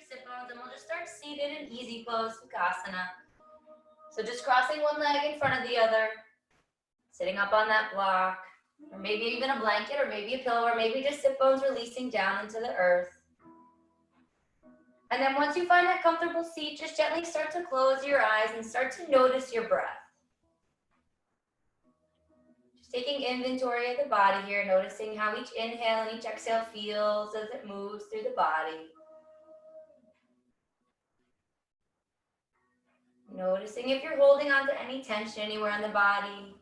sit bones, and we'll just start seated in easy pose, Sukhasana. So just crossing one leg in front of the other, sitting up on that block, or maybe even a blanket, or maybe a pillow, or maybe just sit bones releasing down into the earth. And then once you find that comfortable seat, just gently start to close your eyes and start to notice your breath. Just taking inventory of the body here, noticing how each inhale and each exhale feels as it moves through the body. Noticing if you're holding on to any tension anywhere in the body.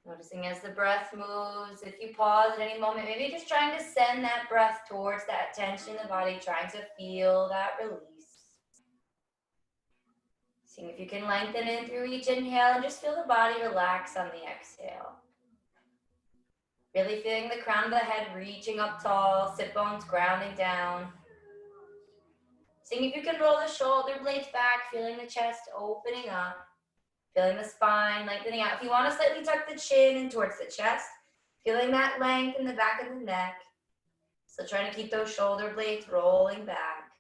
Noticing as the breath moves, if you pause at any moment, maybe just trying to send that breath towards that tension in the body, trying to feel that release. Seeing if you can lengthen in through each inhale and just feel the body relax on the exhale. Really feeling the crown of the head reaching up tall, sit bones grounding down. Seeing if you can roll the shoulder blades back, feeling the chest opening up. Feeling the spine lengthening out. If you want to slightly tuck the chin in towards the chest, feeling that length in the back of the neck. Still trying to keep those shoulder blades rolling back.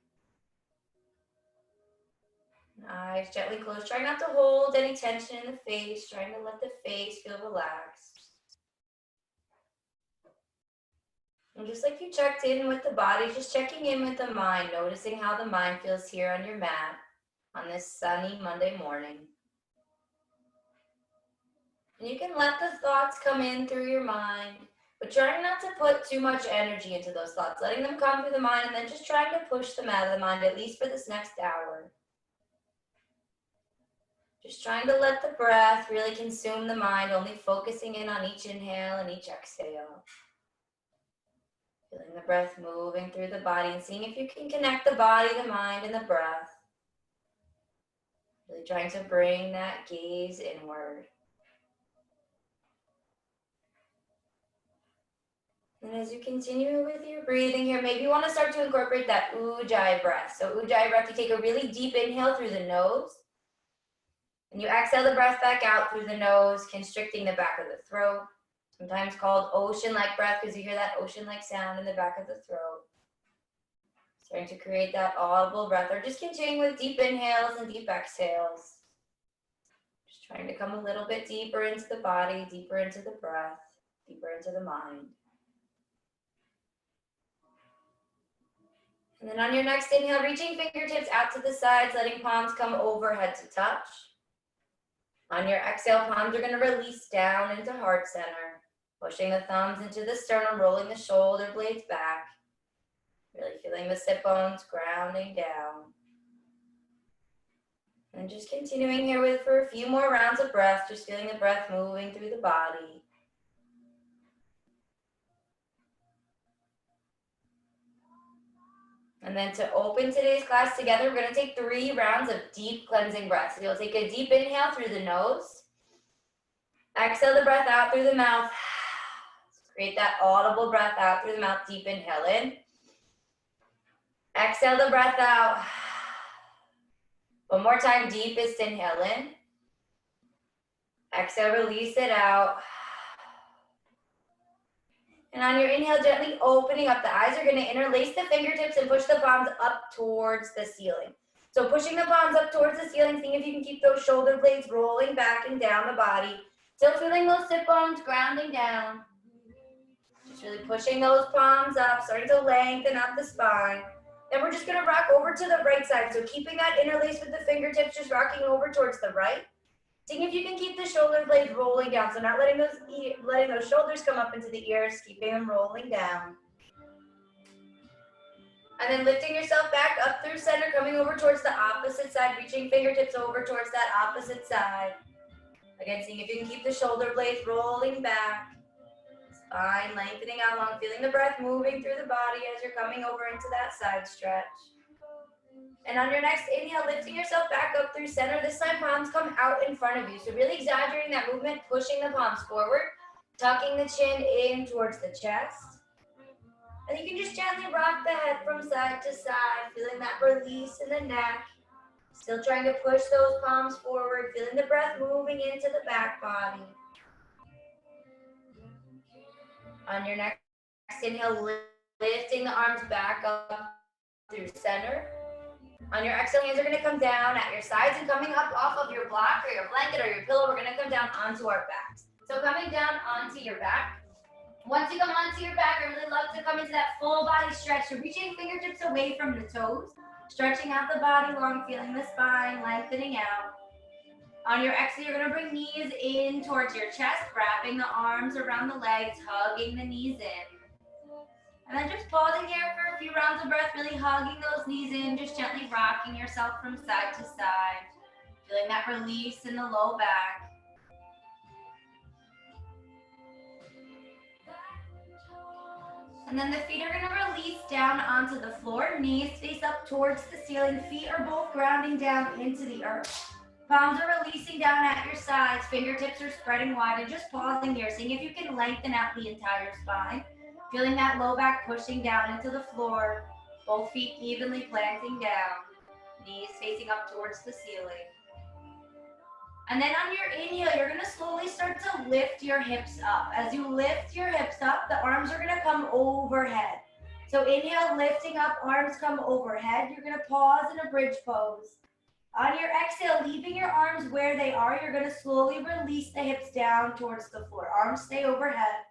Eyes gently closed. Try not to hold any tension in the face. Trying to let the face feel relaxed. And just like you checked in with the body, just checking in with the mind, noticing how the mind feels here on your mat on this sunny Monday morning. And you can let the thoughts come in through your mind, but trying not to put too much energy into those thoughts, letting them come through the mind and then just trying to push them out of the mind, at least for this next hour. Just trying to let the breath really consume the mind, only focusing in on each inhale and each exhale. Feeling the breath moving through the body and seeing if you can connect the body, the mind, and the breath. Really trying to bring that gaze inward. And as you continue with your breathing here, maybe you want to start to incorporate that Ujjayi breath. So Ujjayi breath, you take a really deep inhale through the nose. And you exhale the breath back out through the nose, constricting the back of the throat. Sometimes called ocean-like breath because you hear that ocean-like sound in the back of the throat. Starting to create that audible breath, or just continuing with deep inhales and deep exhales. Just trying to come a little bit deeper into the body, deeper into the breath, deeper into the mind. And then on your next inhale, reaching fingertips out to the sides, letting palms come overhead to touch. On your exhale, palms are going to release down into heart center, pushing the thumbs into the sternum, rolling the shoulder blades back. Really feeling the sit bones grounding down. And just continuing here for a few more rounds of breath, just feeling the breath moving through the body. And then to open today's class together, we're going to take 3 rounds of deep cleansing breaths. So you'll take a deep inhale through the nose. Exhale the breath out through the mouth. Create that audible breath out through the mouth. Deep inhale in. Exhale the breath out. One more time, deepest inhale in. Exhale, release it out. And on your inhale, gently opening up, the eyes are going to interlace the fingertips and push the palms up towards the ceiling. So pushing the palms up towards the ceiling, seeing if you can keep those shoulder blades rolling back and down the body. Still feeling those sit bones grounding down. Just really pushing those palms up, starting to lengthen up the spine. Then we're just going to rock over to the right side. So keeping that interlace with the fingertips, just rocking over towards the right. Seeing if you can keep the shoulder blades rolling down. So not letting those shoulders come up into the ears, keeping them rolling down. And then lifting yourself back up through center, coming over towards the opposite side, reaching fingertips over towards that opposite side. Again, seeing if you can keep the shoulder blades rolling back. Spine lengthening out long, feeling the breath moving through the body as you're coming over into that side stretch. And on your next inhale, lifting yourself back up through center. This time, palms come out in front of you. So really exaggerating that movement, pushing the palms forward, tucking the chin in towards the chest. And you can just gently rock the head from side to side, feeling that release in the neck. Still trying to push those palms forward, feeling the breath moving into the back body. On your next inhale, lifting the arms back up through center. On your exhale, hands are going to come down at your sides and coming up off of your block or your blanket or your pillow, we're going to come down onto our backs. So coming down onto your back. Once you come onto your back, I really love to come into that full body stretch. So reaching fingertips away from the toes, stretching out the body long, feeling the spine lengthening out. On your exhale, you're going to bring knees in towards your chest, wrapping the arms around the legs, hugging the knees in. And then just pausing here for a few rounds of breath, really hugging those knees in, just gently rocking yourself from side to side. Feeling that release in the low back. And then the feet are going to release down onto the floor. Knees face up towards the ceiling. Feet are both grounding down into the earth. Palms are releasing down at your sides. Fingertips are spreading wide. And just pausing here, seeing if you can lengthen out the entire spine. Feeling that low back pushing down into the floor. Both feet evenly planting down. Knees facing up towards the ceiling. And then on your inhale, you're going to slowly start to lift your hips up. As you lift your hips up, the arms are going to come overhead. So inhale, lifting up, arms come overhead. You're going to pause in a bridge pose. On your exhale, leaving your arms where they are, you're going to slowly release the hips down towards the floor. Arms stay overhead.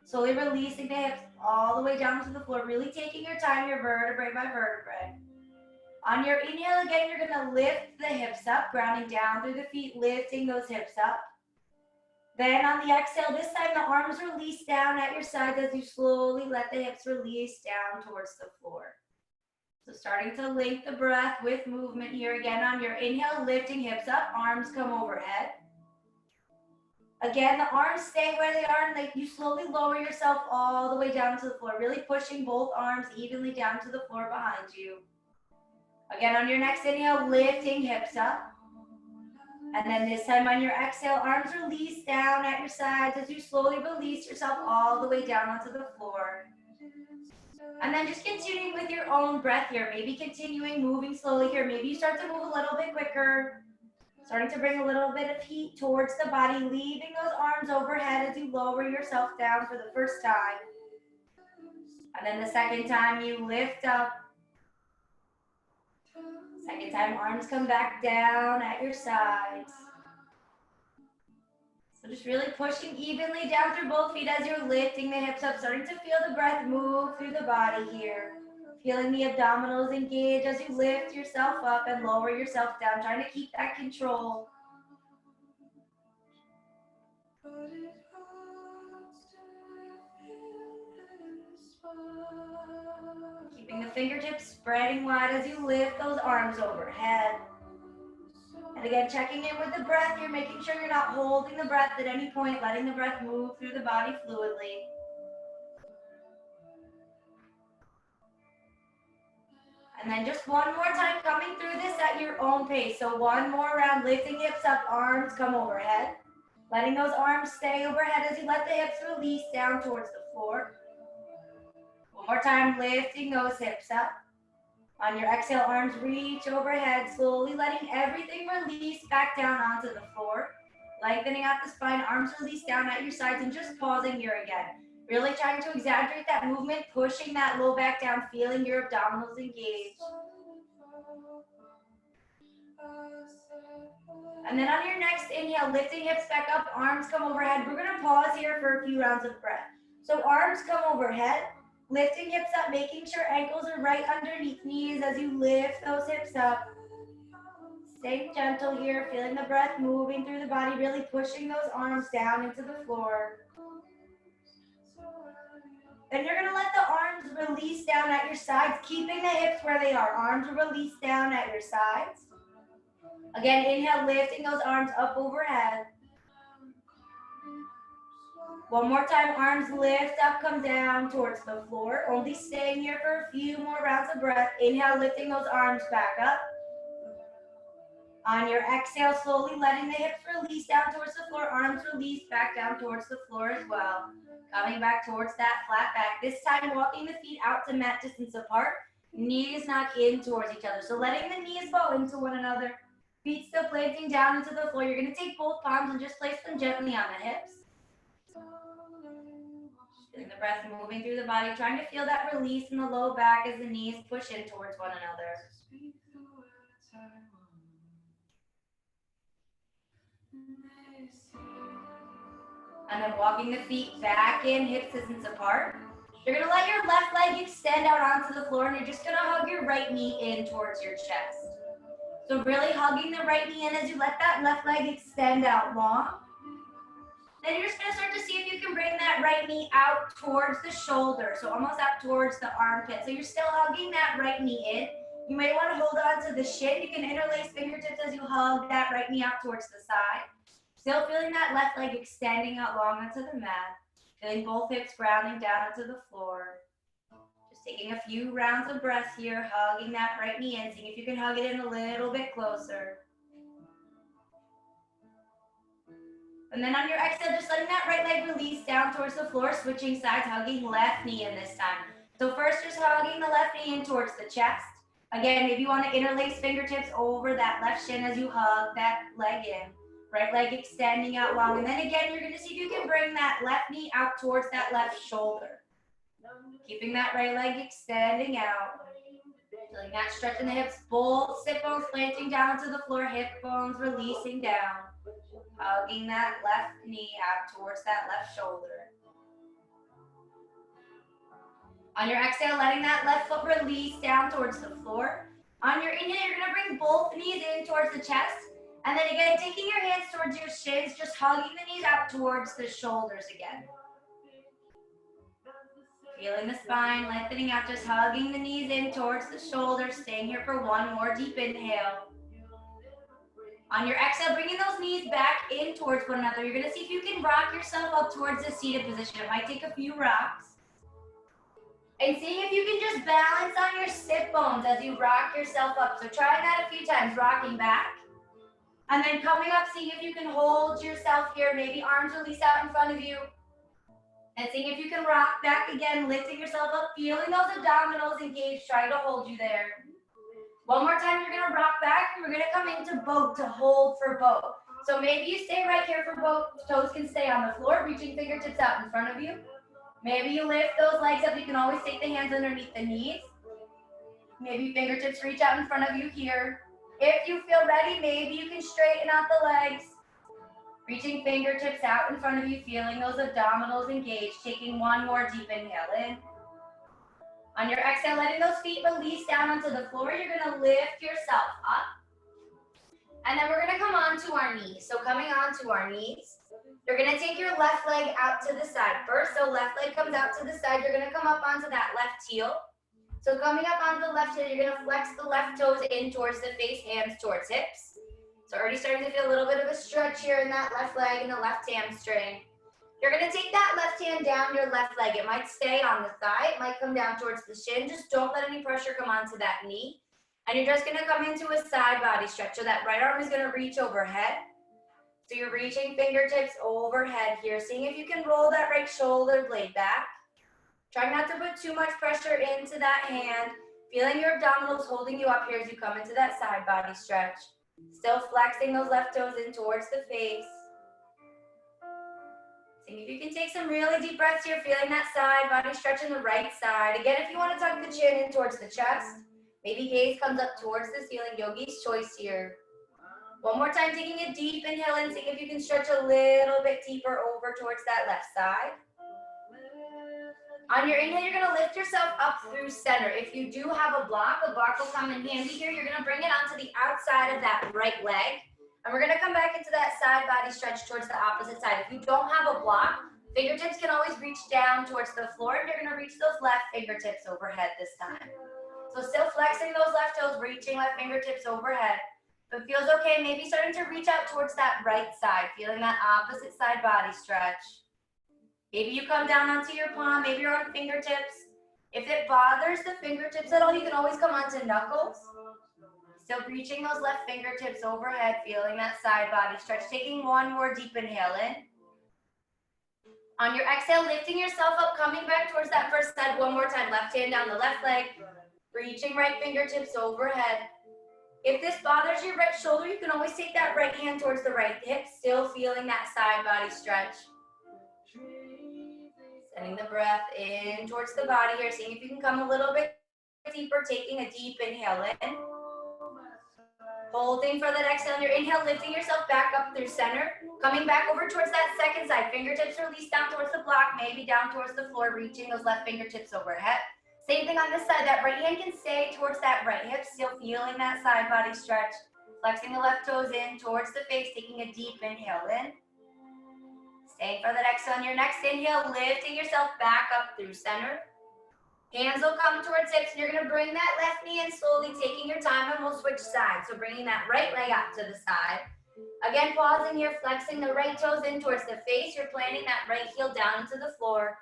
Slowly releasing the hips all the way down to the floor, really taking your time here, vertebrae by vertebrae. On your inhale, again, you're going to lift the hips up, grounding down through the feet, lifting those hips up. Then on the exhale, this time the arms release down at your sides as you slowly let the hips release down towards the floor. So starting to link the breath with movement here. Again, on your inhale, lifting hips up, arms come overhead. Again, the arms stay where they are, and you slowly lower yourself all the way down to the floor, really pushing both arms evenly down to the floor behind you. Again, on your next inhale, lifting hips up. And then this time on your exhale, arms release down at your sides as you slowly release yourself all the way down onto the floor. And then just continuing with your own breath here, maybe continuing moving slowly here. Maybe you start to move a little bit quicker, starting to bring a little bit of heat towards the body, leaving those arms overhead as you lower yourself down for the first time. And then the second time you lift up. Second time, arms come back down at your sides. So just really pushing evenly down through both feet as you're lifting the hips up, starting to feel the breath move through the body here. Feeling the abdominals engage as you lift yourself up and lower yourself down, trying to keep that control. Keeping the fingertips spreading wide as you lift those arms overhead. And again, checking in with the breath. You're making sure you're not holding the breath at any point, letting the breath move through the body fluidly. And then just one more time, coming through this at your own pace. So one more round, lifting hips up, arms come overhead. Letting those arms stay overhead as you let the hips release down towards the floor. One more time, lifting those hips up. On your exhale, arms reach overhead, slowly letting everything release back down onto the floor. Lengthening out the spine, arms release down at your sides, and just pausing here again. Really trying to exaggerate that movement, pushing that low back down, feeling your abdominals engage. And then on your next inhale, lifting hips back up, arms come overhead. We're going to pause here for a few rounds of breath. So arms come overhead, lifting hips up, making sure ankles are right underneath knees as you lift those hips up. Staying gentle here, feeling the breath moving through the body, really pushing those arms down into the floor. Then you're going to let the arms release down at your sides, keeping the hips where they are. Arms are released down at your sides. Again, inhale, lifting those arms up overhead. One more time, arms lift up, come down towards the floor. Only staying here for a few more rounds of breath. Inhale, lifting those arms back up. On your exhale, slowly letting the hips release down towards the floor. Arms release back down towards the floor as well. Coming back towards that flat back. This time, walking the feet out to mat distance apart. Knees knock in towards each other. So letting the knees bow into one another. Feet still planting down into the floor. You're going to take both palms and just place them gently on the hips. Feeling the breath moving through the body, trying to feel that release in the low back as the knees push in towards one another. And then walking the feet back in, hips distance apart. You're gonna let your left leg extend out onto the floor, and you're just gonna hug your right knee in towards your chest. So really hugging the right knee in as you let that left leg extend out long. Then you're just gonna start to see if you can bring that right knee out towards the shoulder, so almost out towards the armpit. So you're still hugging that right knee in. You may wanna hold on to the shin. You can interlace fingertips as you hug that right knee out towards the side. Still feeling that left leg extending out long onto the mat. Feeling both hips grounding down onto the floor. Just taking a few rounds of breath here, hugging that right knee in, seeing if you can hug it in a little bit closer. And then on your exhale, just letting that right leg release down towards the floor, switching sides, hugging left knee in this time. So first, just hugging the left knee in towards the chest. Again, maybe you want to interlace fingertips over that left shin as you hug that leg in. Right leg extending out long. And then again, you're going to see if you can bring that left knee out towards that left shoulder. Keeping that right leg extending out. Feeling that stretch in the hips, both sit bones planting down to the floor, hip bones releasing down. Hugging that left knee out towards that left shoulder. On your exhale, letting that left foot release down towards the floor. On your inhale, you're going to bring both knees in towards the chest. And then again, taking your hands towards your shins, just hugging the knees out towards the shoulders again. Feeling the spine, lengthening out, just hugging the knees in towards the shoulders. Staying here for one more deep inhale. On your exhale, bringing those knees back in towards one another. You're going to see if you can rock yourself up towards the seated position. It might take a few rocks. And seeing if you can just balance on your sit bones as you rock yourself up. So try that a few times, rocking back. And then coming up, seeing if you can hold yourself here. Maybe arms release out in front of you. And seeing if you can rock back again, lifting yourself up, feeling those abdominals engaged, trying to hold you there. One more time, you're gonna rock back, and we're gonna come into boat to hold for boat. So maybe you stay right here for boat, toes can stay on the floor, reaching fingertips out in front of you. Maybe you lift those legs up, you can always take the hands underneath the knees. Maybe fingertips reach out in front of you here. If you feel ready, maybe you can straighten out the legs. Reaching fingertips out in front of you, feeling those abdominals engaged, taking one more deep inhale in. On your exhale, letting those feet release down onto the floor, you're gonna lift yourself up. And then we're gonna come onto our knees. So coming onto our knees, you're gonna take your left leg out to the side first. So left leg comes out to the side, you're gonna come up onto that left heel. So coming up onto the left heel, you're gonna flex the left toes in towards the face, hands towards hips. So already starting to feel a little bit of a stretch here in that left leg and the left hamstring. You're gonna take that left hand down your left leg. It might stay on the thigh, it might come down towards the shin. Just don't let any pressure come onto that knee. And you're just gonna come into a side body stretch. So that right arm is gonna reach overhead. So you're reaching fingertips overhead here. Seeing if you can roll that right shoulder blade back. Try not to put too much pressure into that hand. Feeling your abdominals holding you up here as you come into that side body stretch. Still flexing those left toes in towards the face. See if you can take some really deep breaths here, feeling that side body stretch in the right side. Again, if you want to tuck the chin in towards the chest, maybe gaze comes up towards the ceiling, yogi's choice here. One more time, taking a deep inhale in, seeing if you can stretch a little bit deeper over towards that left side. On your inhale, you're going to lift yourself up through center. If you do have a block will come in handy here. You're going to bring it onto the outside of that right leg. And we're going to come back into that side body stretch towards the opposite side. If you don't have a block, fingertips can always reach down towards the floor. And you're going to reach those left fingertips overhead this time. So still flexing those left toes, reaching left fingertips overhead. If it feels okay, maybe starting to reach out towards that right side, feeling that opposite side body stretch. Maybe you come down onto your palm, maybe you're on fingertips. If it bothers the fingertips at all, you can always come onto knuckles. Still reaching those left fingertips overhead, feeling that side body stretch. Taking one more deep inhale in. On your exhale, lifting yourself up, coming back towards that first side one more time. Left hand down the left leg, reaching right fingertips overhead. If this bothers your right shoulder, you can always take that right hand towards the right hip, still feeling that side body stretch. Sending the breath in towards the body here. Seeing if you can come a little bit deeper, taking a deep inhale in. Holding for that exhale on your inhale, lifting yourself back up through center. Coming back over towards that second side. Fingertips release down towards the block, maybe down towards the floor, reaching those left fingertips overhead. Same thing on this side. That right hand can stay towards that right hip, still feeling that side body stretch. Flexing the left toes in towards the face, taking a deep inhale in. Staying for that exhale on your next inhale, lifting yourself back up through center. Hands will come towards hips, and you're going to bring that left knee in slowly, taking your time, and we'll switch sides. So bringing that right leg out to the side. Again, pausing here, flexing the right toes in towards the face. You're planting that right heel down into the floor.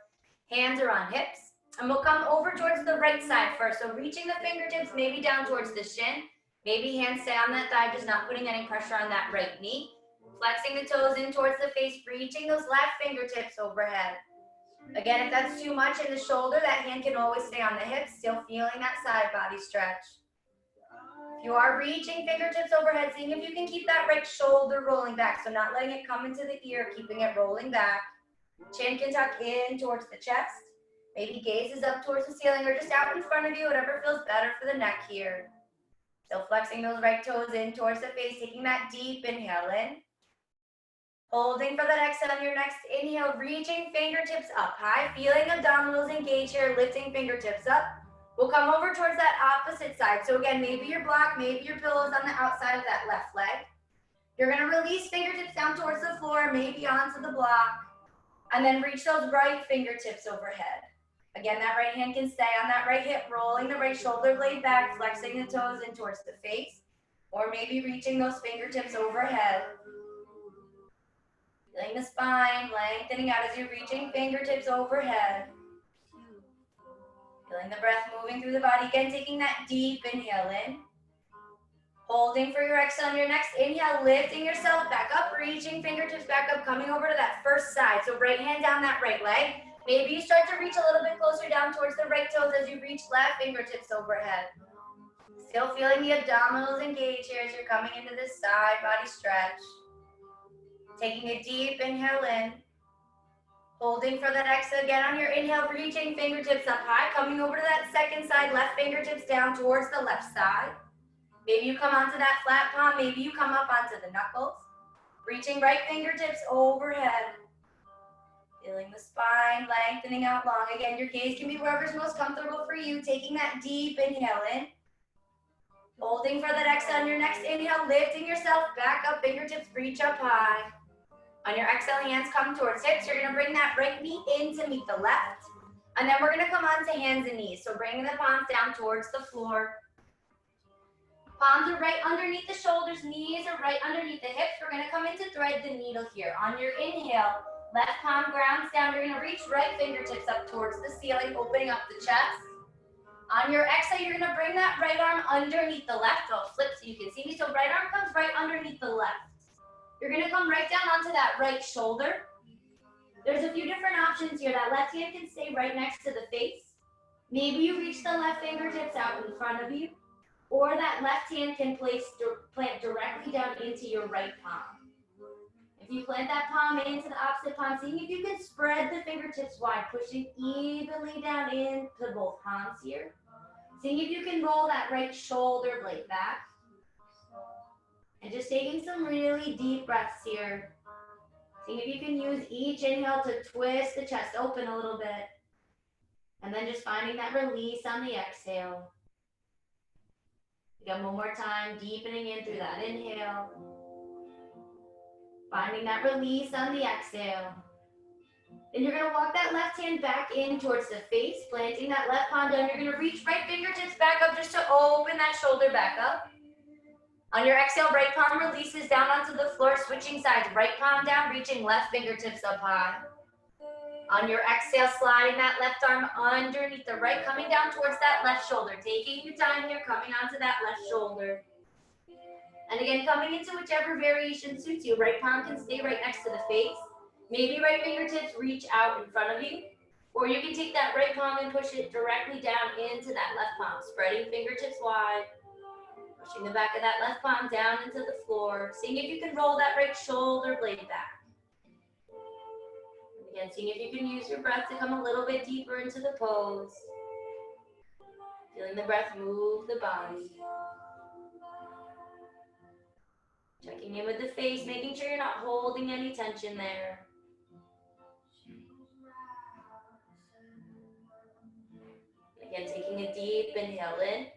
Hands are on hips. And we'll come over towards the right side first. So reaching the fingertips maybe down towards the shin. Maybe hands stay on that thigh, just not putting any pressure on that right knee. Flexing the toes in towards the face, reaching those left fingertips overhead. Again, if that's too much in the shoulder, that hand can always stay on the hips, still feeling that side body stretch. If you are reaching fingertips overhead, seeing if you can keep that right shoulder rolling back, so not letting it come into the ear, keeping it rolling back. Chin can tuck in towards the chest. Maybe gaze is up towards the ceiling or just out in front of you, whatever feels better for the neck here. Still flexing those right toes in towards the face, taking that deep inhale in. Holding for that exhale on your next inhale, reaching fingertips up high, feeling abdominals engage here, lifting fingertips up. We'll come over towards that opposite side. So again, maybe your block, maybe your pillow's on the outside of that left leg. You're gonna release fingertips down towards the floor, maybe onto the block, and then reach those right fingertips overhead. Again, that right hand can stay on that right hip, rolling the right shoulder blade back, flexing the toes in towards the face, or maybe reaching those fingertips overhead. Feeling the spine, lengthening out as you're reaching fingertips overhead. Feeling the breath moving through the body. Again, taking that deep inhale in. Holding for your exhale on your next inhale, lifting yourself back up, reaching fingertips back up, coming over to that first side. So right hand down that right leg. Maybe you start to reach a little bit closer down towards the right toes as you reach left fingertips overhead. Still feeling the abdominals engage here as you're coming into this side body stretch. Taking a deep inhale in. Holding for that exhale again on your inhale, reaching fingertips up high, coming over to that second side, left fingertips down towards the left side. Maybe you come onto that flat palm, maybe you come up onto the knuckles. Reaching right fingertips overhead. Feeling the spine lengthening out long. Again, your gaze can be wherever's most comfortable for you. Taking that deep inhale in. Holding for that exhale on your next inhale, lifting yourself back up, fingertips reach up high. On your exhale, hands come towards hips. You're gonna bring that right knee in to meet the left. And then we're gonna come on to hands and knees. So bringing the palms down towards the floor. Palms are right underneath the shoulders, knees are right underneath the hips. We're gonna come in to thread the needle here. On your inhale, left palm grounds down. You're gonna reach right fingertips up towards the ceiling, opening up the chest. On your exhale, you're gonna bring that right arm underneath the left. I'll flip so you can see me. So right arm comes right underneath the left. You're gonna come right down onto that right shoulder. There's a few different options here. That left hand can stay right next to the face. Maybe you reach the left fingertips out in front of you, or that left hand can plant directly down into your right palm. If you plant that palm into the opposite palm, seeing if you can spread the fingertips wide, pushing evenly down into both palms here. Seeing if you can roll that right shoulder blade back. And just taking some really deep breaths here. Seeing if you can use each inhale to twist the chest open a little bit. And then just finding that release on the exhale. Again, one more time, deepening in through that inhale. Finding that release on the exhale. Then you're gonna walk that left hand back in towards the face, planting that left palm down. You're gonna reach right fingertips back up just to open that shoulder back up. On your exhale, right palm releases down onto the floor, switching sides. Right palm down, reaching left fingertips up high. On your exhale, sliding that left arm underneath the right, coming down towards that left shoulder. Taking your time here, coming onto that left shoulder. And again, coming into whichever variation suits you. Right palm can stay right next to the face. Maybe right fingertips reach out in front of you. Or you can take that right palm and push it directly down into that left palm, spreading fingertips wide. Pushing the back of that left palm down into the floor. Seeing if you can roll that right shoulder blade back. Again, seeing if you can use your breath to come a little bit deeper into the pose. Feeling the breath move the body. Checking in with the face, making sure you're not holding any tension there. Again, taking a deep inhale in.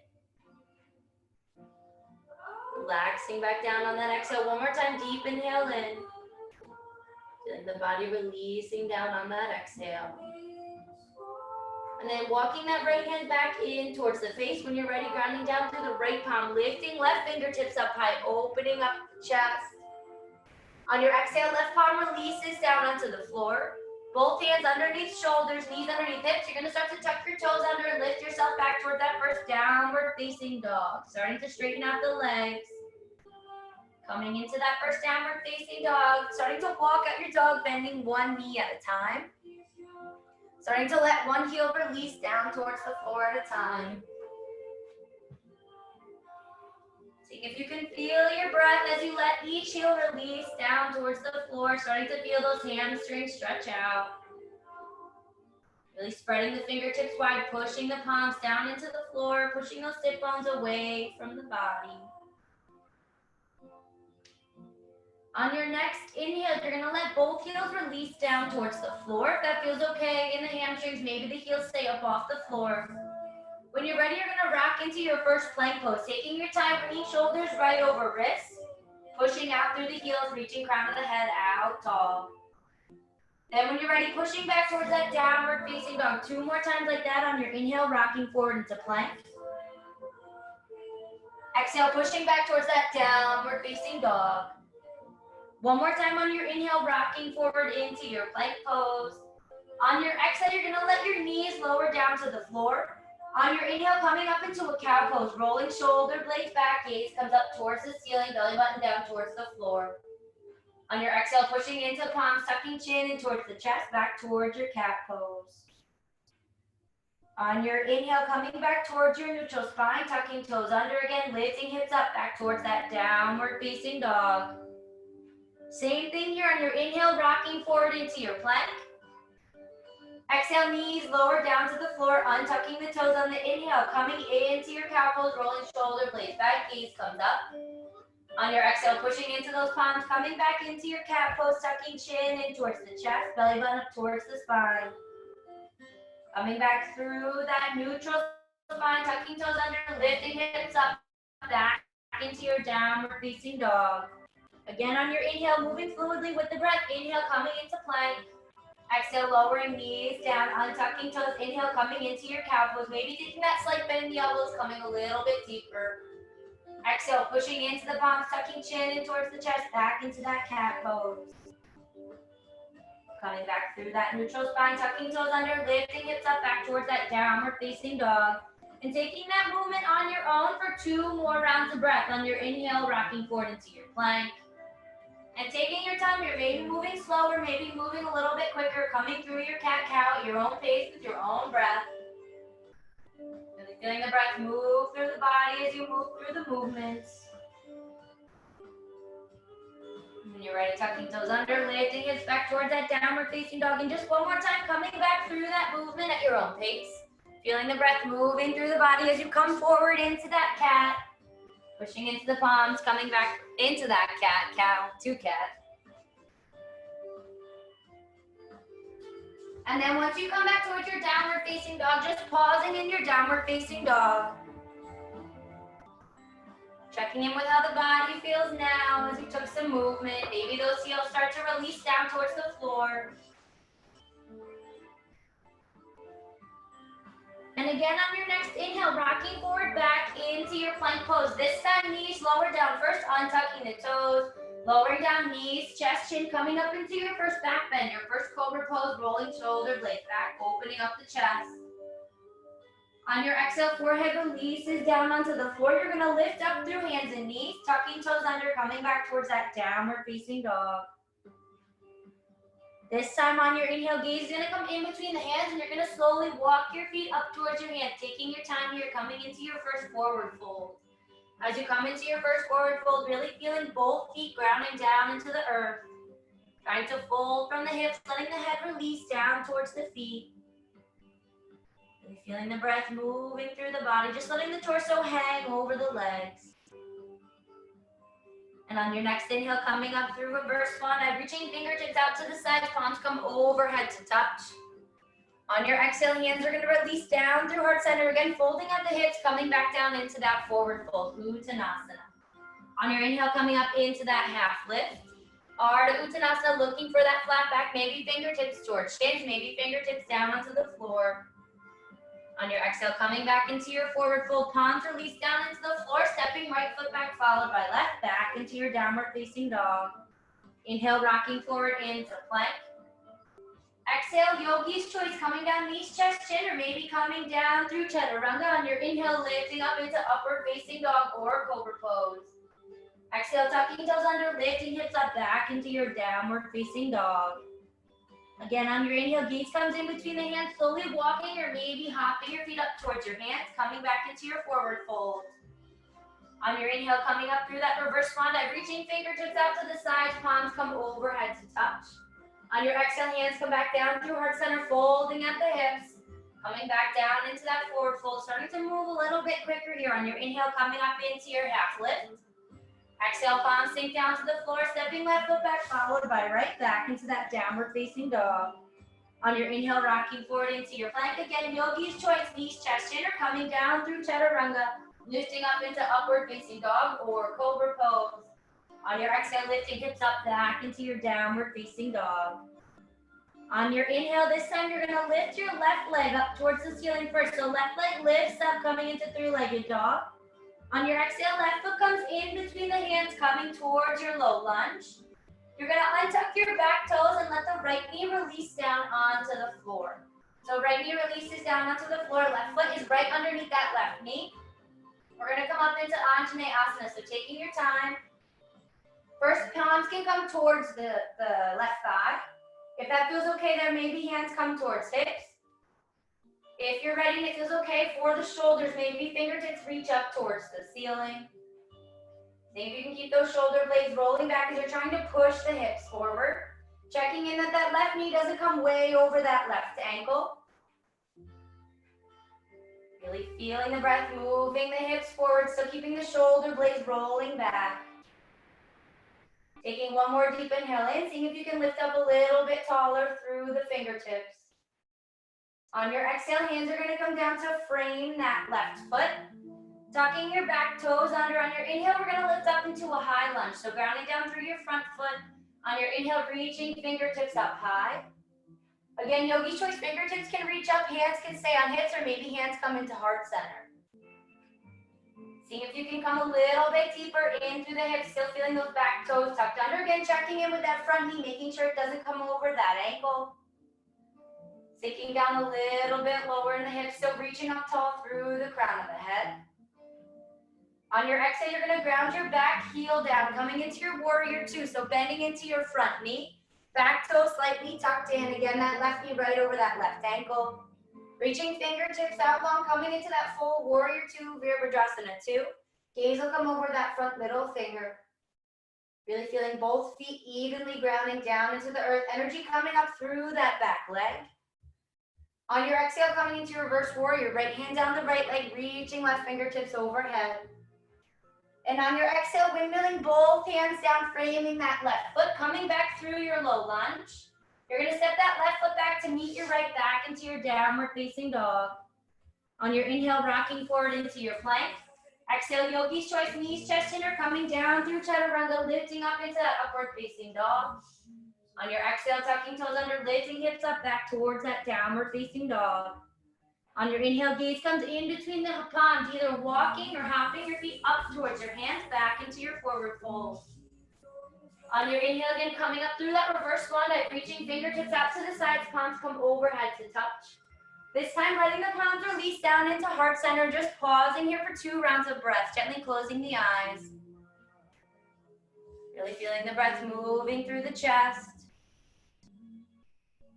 Relaxing back down on that exhale. One more time, deep inhale in. Feeling the body releasing down on that exhale. And then walking that right hand back in towards the face. When you're ready, grounding down through the right palm, lifting left fingertips up high, opening up the chest. On your exhale, left palm releases down onto the floor. Both hands underneath shoulders, knees underneath hips. You're gonna start to tuck your toes under and lift yourself back toward that first downward facing dog. Starting to straighten out the legs. Coming into that first downward facing dog. Starting to walk out your dog, bending one knee at a time. Starting to let one heel release down towards the floor at a time. See if you can feel your breath as you let each heel release down towards the floor. Starting to feel those hamstrings stretch out. Really spreading the fingertips wide, pushing the palms down into the floor, pushing those sit bones away from the body. On your next inhale, you're gonna let both heels release down towards the floor. If that feels okay in the hamstrings, maybe the heels stay up off the floor. When you're ready, you're gonna rock into your first plank pose. Taking your time, bringing shoulders right over wrists. Pushing out through the heels, reaching crown of the head out tall. Then when you're ready, pushing back towards that downward facing dog. 2 more times like that on your inhale, rocking forward into plank. Exhale, pushing back towards that downward facing dog. 1 more time on your inhale, rocking forward into your plank pose. On your exhale, you're gonna let your knees lower down to the floor. On your inhale, coming up into a cow pose, rolling shoulder blades back, gaze comes up towards the ceiling, belly button down towards the floor. On your exhale, pushing into palms, tucking chin in towards the chest, back towards your cat pose. On your inhale, coming back towards your neutral spine, tucking toes under again, lifting hips up, back towards that downward facing dog. Same thing here on your inhale, rocking forward into your plank. Exhale, knees lower down to the floor, untucking the toes on the inhale, coming into your cow pose, rolling shoulder blades back, gaze comes up. On your exhale, pushing into those palms, coming back into your cat pose, tucking chin in towards the chest, belly button up towards the spine. Coming back through that neutral spine, tucking toes under, lifting hips up, back into your downward facing dog. Again, on your inhale, moving fluidly with the breath. Inhale, coming into plank. Exhale, lowering knees down, untucking toes. Inhale, coming into your cow pose. Maybe taking that slight bend in the elbows, coming a little bit deeper. Exhale, pushing into the palms, tucking chin in towards the chest, back into that cat pose. Coming back through that neutral spine, tucking toes under, lifting hips up, back towards that downward facing dog. And taking that movement on your own for 2 more rounds of breath. On your inhale, rocking forward into your plank. And taking your time, you're maybe moving slower, maybe moving a little bit quicker, coming through your cat-cow at your own pace with your own breath. Really feeling the breath move through the body as you move through the movements. When you're ready, tucking toes under, lifting hips back towards that downward facing dog. And just 1 more time, coming back through that movement at your own pace. Feeling the breath moving through the body as you come forward into that cat. Pushing into the palms, coming back into that cat, cow, to cat. And then once you come back towards your downward facing dog, just pausing in your downward facing dog. Checking in with how the body feels now as you took some movement. Maybe those heels start to release down towards the floor. And again, on your next inhale, rocking forward back into your plank pose. This time, knees lower down. First, untucking the toes, lowering down knees, chest, chin, coming up into your first back bend. Your first cobra pose, rolling shoulder blades back, opening up the chest. On your exhale, forehead releases down onto the floor. You're gonna lift up through hands and knees, tucking toes under, coming back towards that downward facing dog. This time on your inhale, gaze is gonna come in between the hands and you're gonna slowly walk your feet up towards your hands, taking your time here, coming into your first forward fold. As you come into your first forward fold, really feeling both feet grounding down into the earth. Trying to fold from the hips, letting the head release down towards the feet. Really feeling the breath moving through the body, just letting the torso hang over the legs. And on your next inhale, coming up through reverse swan dive, reaching fingertips out to the sides, palms come overhead to touch. On your exhale, hands are going to release down through heart center. Again, folding at the hips, coming back down into that forward fold, Uttanasana. On your inhale, coming up into that half lift. Ardha Uttanasana, looking for that flat back, maybe fingertips towards shins, maybe fingertips down onto the floor. On your exhale, coming back into your forward fold, palms release down into the floor, stepping right foot back, followed by left back into your downward facing dog. Inhale, rocking forward into plank. Exhale, yogi's choice, coming down knees, chest, chin, or maybe coming down through chaturanga. On your inhale, lifting up into upward facing dog or cobra pose. Exhale, tucking toes under, lifting hips up back into your downward facing dog. Again, on your inhale, gaze comes in between the hands, slowly walking or maybe hopping your feet up towards your hands, coming back into your forward fold. On your inhale, coming up through that reverse swan dive, reaching fingertips out to the sides, palms come overhead to touch. On your exhale, hands come back down through heart center, folding at the hips, coming back down into that forward fold, starting to move a little bit quicker here. On your inhale, coming up into your half lift. Exhale, palms sink down to the floor, stepping left foot back, followed by right back into that downward facing dog. On your inhale, rocking forward into your plank. Again, yogi's choice, knees, chest, chin, or coming down through chaturanga, lifting up into upward facing dog or cobra pose. On your exhale, lifting hips up back into your downward facing dog. On your inhale, this time you're gonna lift your left leg up towards the ceiling first. So left leg lifts up, coming into three-legged dog. On your exhale, left foot comes in between the hands, coming towards your low lunge. You're gonna untuck your back toes and let the right knee release down onto the floor. So right knee releases down onto the floor, left foot is right underneath that left knee. We're gonna come up into Anjaneyasana, so taking your time. First, palms can come towards the left thigh. If that feels okay there, maybe hands come towards hips. If you're ready and it feels okay for the shoulders, maybe fingertips reach up towards the ceiling. See if you can keep those shoulder blades rolling back as you're trying to push the hips forward. Checking in that that left knee doesn't come way over that left ankle. Really feeling the breath, moving the hips forward, so keeping the shoulder blades rolling back. Taking one more deep inhale in, seeing if you can lift up a little bit taller through the fingertips. On your exhale, hands are going to come down to frame that left foot. Tucking your back toes under. On your inhale, we're going to lift up into a high lunge. So grounding down through your front foot. On your inhale, reaching fingertips up high. Again, yogi's choice, fingertips can reach up, hands can stay on hips, or maybe hands come into heart center. See if you can come a little bit deeper in through the hips, still feeling those back toes tucked under. Again, checking in with that front knee, making sure it doesn't come over that ankle. Sinking down a little bit lower in the hips, still reaching up tall through the crown of the head. On your exhale, you're going to ground your back heel down, coming into your warrior two, so bending into your front knee. Back toe slightly tucked in. Again, that left knee right over that left ankle. Reaching fingertips out long, coming into that full warrior two, Virabhadrasana two. Gaze will come over that front middle finger. Really feeling both feet evenly grounding down into the earth. Energy coming up through that back leg. On your exhale, coming into reverse warrior, right hand down the right leg, reaching left fingertips overhead. And on your exhale, windmilling both hands down, framing that left foot, coming back through your low lunge. You're going to step that left foot back to meet your right back into your downward facing dog. On your inhale, rocking forward into your plank. Exhale, yogi's choice, knees, chest, chin are coming down through chaturanga, lifting up into that upward facing dog. On your exhale, tucking toes under, lifting hips up back towards that downward facing dog. On your inhale, gaze comes in between the palms, either walking or hopping your feet up towards your hands back into your forward fold. On your inhale, again, coming up through that reverse swan dive, reaching fingertips out to the sides, palms come overhead to touch. This time, letting the palms release down into heart center, just pausing here for 2 rounds of breath, gently closing the eyes. Really feeling the breath moving through the chest.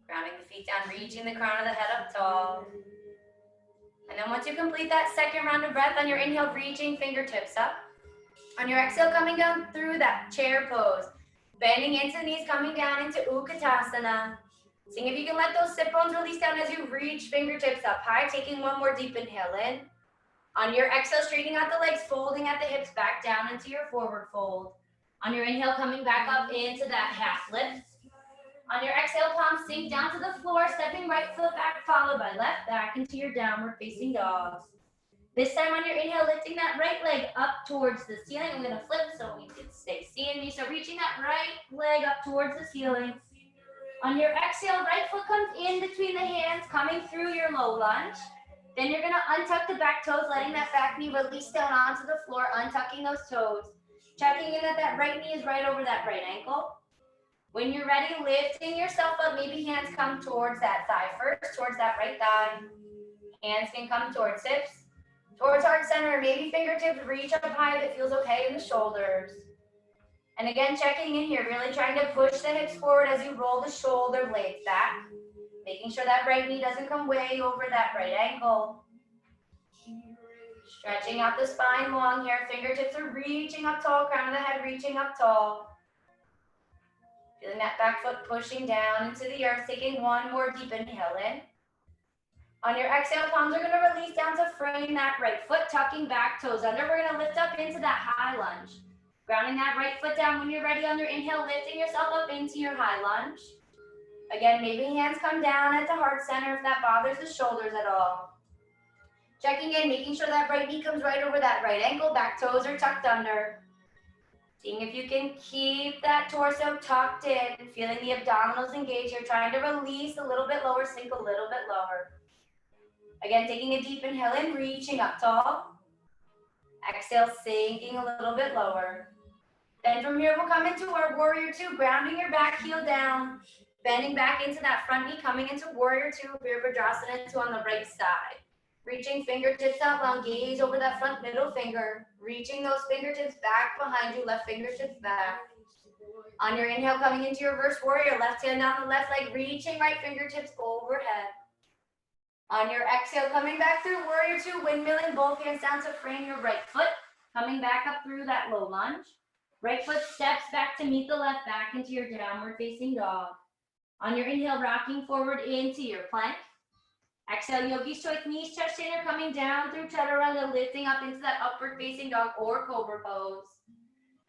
Grounding the feet down, reaching the crown of the head up tall. And then once you complete that second round of breath, on your inhale, reaching fingertips up. On your exhale, coming down through that chair pose. Bending into the knees, coming down into Utkatasana. Seeing if you can let those sit bones release down as you reach fingertips up high, taking one more deep inhale in. On your exhale, straightening out the legs, folding at the hips back down into your forward fold. On your inhale, coming back up into that half lift. On your exhale, palms sink down to the floor, stepping right foot back, followed by left back into your downward facing dog. This time on your inhale, lifting that right leg up towards the ceiling. I'm gonna flip so we can stay seeing me. So reaching that right leg up towards the ceiling. On your exhale, right foot comes in between the hands, coming through your low lunge. Then you're gonna untuck the back toes, letting that back knee release down onto the floor, untucking those toes. Checking in that right knee is right over that right ankle. When you're ready, lifting yourself up, maybe hands come towards that thigh first, towards that right thigh. Hands can come towards hips, towards heart center, maybe fingertips reach up high if it feels okay in the shoulders. And again, checking in here, really trying to push the hips forward as you roll the shoulder blades back. Making sure that right knee doesn't come way over that right ankle. Stretching out the spine long here, fingertips are reaching up tall, crown of the head reaching up tall. Feeling that back foot pushing down into the earth, taking one more deep inhale in. On your exhale, palms are gonna release down to frame that right foot, tucking back, toes under. We're gonna lift up into that high lunge. Grounding that right foot down. When you're ready on your inhale, lifting yourself up into your high lunge. Again, maybe hands come down at the heart center if that bothers the shoulders at all. Checking in, making sure that right knee comes right over that right ankle, back toes are tucked under. Seeing if you can keep that torso tucked in, feeling the abdominals engaged. You're trying to release a little bit lower, sink a little bit lower. Again, taking a deep inhale in, reaching up tall. Exhale, sinking a little bit lower. Then from here, we'll come into our warrior two, grounding your back heel down, bending back into that front knee, coming into warrior two, Virabhadrasana two on the right side. Reaching fingertips out long, gaze over that front middle finger. Reaching those fingertips back behind you, left fingertips back. On your inhale, coming into your reverse warrior, left hand down the left leg, reaching right fingertips overhead. On your exhale, coming back through warrior two, windmilling both hands down to frame your right foot. Coming back up through that low lunge. Right foot steps back to meet the left back into your downward facing dog. On your inhale, rocking forward into your plank. Exhale, yogi's choice, knees, chest, chin are coming down through chaturanga, lifting up into that upward facing dog or cobra pose.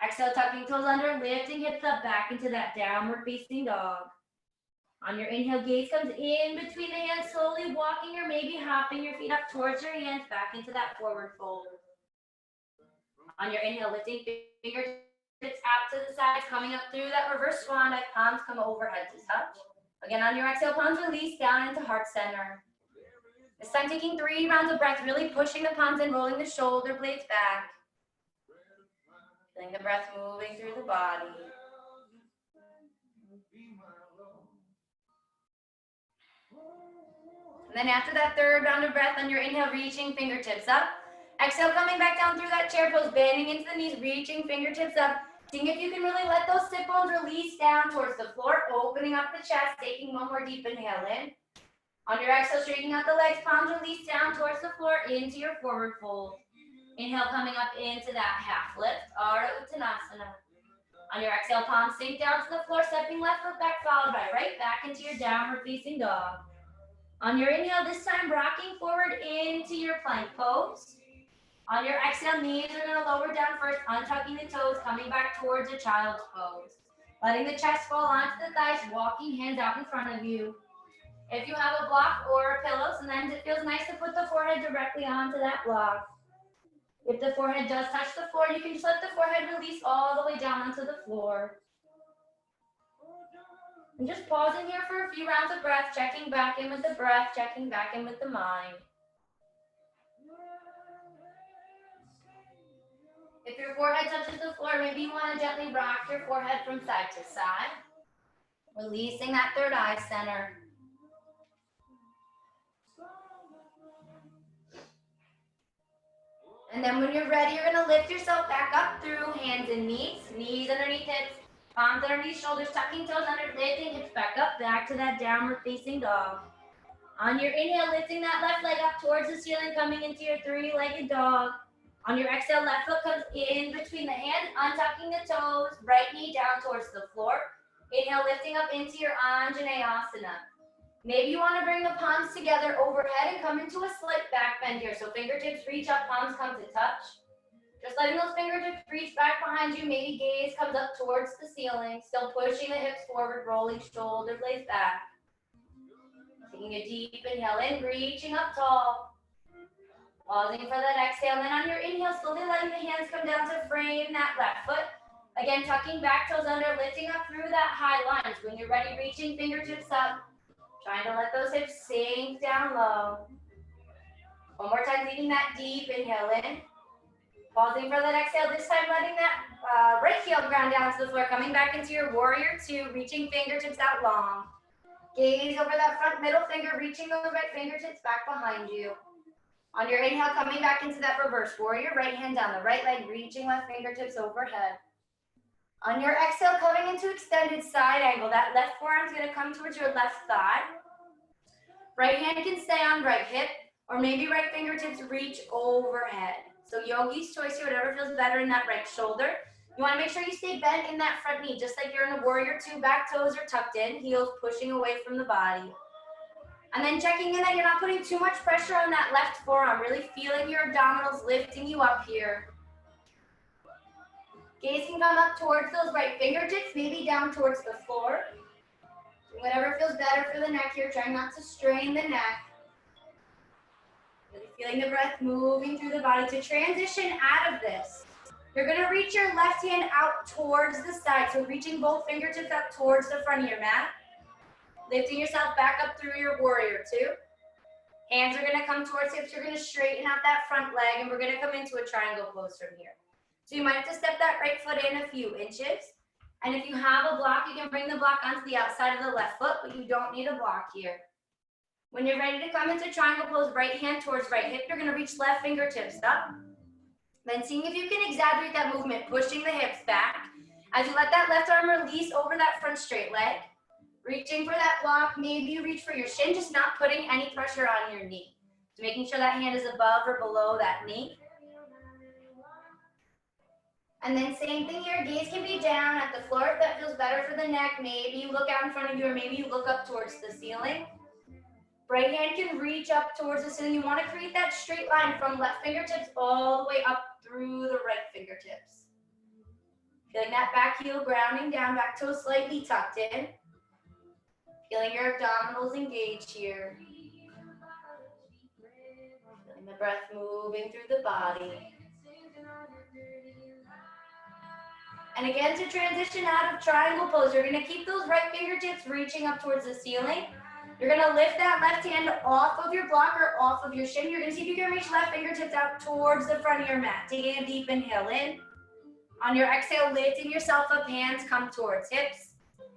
Exhale, tucking toes under, lifting hips up back into that downward facing dog. On your inhale, gaze comes in between the hands, slowly walking or maybe hopping your feet up towards your hands, back into that forward fold. On your inhale, lifting fingertips out to the sides, coming up through that reverse swan dive, palms come overhead to touch. Again, on your exhale, palms release down into heart center. This time taking 3 rounds of breath, really pushing the palms and rolling the shoulder blades back. Feeling the breath moving through the body. And then after that 3rd round of breath, on your inhale, reaching fingertips up. Exhale, coming back down through that chair pose, bending into the knees, reaching fingertips up. Seeing if you can really let those sit bones release down towards the floor, opening up the chest, taking one more deep inhale in. On your exhale, straightening out the legs, palms release down towards the floor into your forward fold. Inhale, coming up into that half lift, Ardha Uttanasana. On your exhale, palms sink down to the floor, stepping left foot back, followed by right back into your downward facing dog. On your inhale, this time rocking forward into your plank pose. On your exhale, knees are going to lower down first, untucking the toes, coming back towards a child's pose. Letting the chest fall onto the thighs, walking hands out in front of you. If you have a block or a pillow, sometimes it feels nice to put the forehead directly onto that block. If the forehead does touch the floor, you can just let the forehead release all the way down onto the floor. And just pausing here for a few rounds of breath, checking back in with the breath, checking back in with the mind. If your forehead touches the floor, maybe you want to gently rock your forehead from side to side. Releasing that third eye center. And then when you're ready, you're going to lift yourself back up through hands and knees. Knees underneath hips, palms underneath shoulders, tucking toes under, lifting hips back up, back to that downward facing dog. On your inhale, lifting that left leg up towards the ceiling, coming into your 3-legged dog. On your exhale, left foot comes in between the hands, untucking the toes, right knee down towards the floor. Inhale, lifting up into your Anjaneyasana. Maybe you want to bring the palms together overhead and come into a slight back bend here. So fingertips reach up, palms come to touch. Just letting those fingertips reach back behind you. Maybe gaze comes up towards the ceiling. Still pushing the hips forward, rolling shoulder blades back. Taking a deep inhale in, reaching up tall. Pausing for that exhale. And then on your inhale, slowly letting the hands come down to frame that left foot. Again, tucking back toes under, lifting up through that high lunge. When you're ready, reaching fingertips up. Trying to let those hips sink down low. One more time, leading that deep inhale in. Pausing for that exhale, this time letting that right heel ground down to the floor. Coming back into your warrior two, reaching fingertips out long. Gaze over that front middle finger, reaching those right fingertips back behind you. On your inhale, coming back into that reverse warrior, right hand down the right leg, reaching left fingertips overhead. On your exhale, coming into extended side angle, that left forearm's gonna come towards your left thigh. Right hand can stay on right hip, or maybe right fingertips reach overhead. So yogi's choice here, whatever feels better in that right shoulder. You wanna make sure you stay bent in that front knee, just like you're in a warrior two, back toes are tucked in, heels pushing away from the body. And then checking in that you're not putting too much pressure on that left forearm, really feeling your abdominals lifting you up here. Gaze can come up towards those right fingertips, maybe down towards the floor. Whatever feels better for the neck here, trying not to strain the neck. Really feeling the breath moving through the body. To transition out of this, you're gonna reach your left hand out towards the side. So reaching both fingertips up towards the front of your mat. Lifting yourself back up through your warrior two. Hands are gonna come towards hips. You're gonna straighten out that front leg and we're gonna come into a triangle pose from here. So you might have to step that right foot in a few inches. And if you have a block, you can bring the block onto the outside of the left foot, but you don't need a block here. When you're ready to come into triangle pose, right hand towards right hip, you're gonna reach left fingertips up. Then seeing if you can exaggerate that movement, pushing the hips back. As you let that left arm release over that front straight leg. Reaching for that block, maybe you reach for your shin, just not putting any pressure on your knee. So making sure that hand is above or below that knee. And then same thing here, gaze can be down at the floor if that feels better for the neck. Maybe you look out in front of you or maybe you look up towards the ceiling. Right hand can reach up towards the ceiling. You want to create that straight line from left fingertips all the way up through the right fingertips. Feeling that back heel grounding down, back toes slightly tucked in. Feeling your abdominals engaged here. Feeling the breath moving through the body. And again, to transition out of triangle pose, you're gonna keep those right fingertips reaching up towards the ceiling. You're gonna lift that left hand off of your block or off of your shin. You're gonna see if you can reach left fingertips out towards the front of your mat. Taking a deep inhale in. On your exhale, lifting yourself up, hands come towards hips.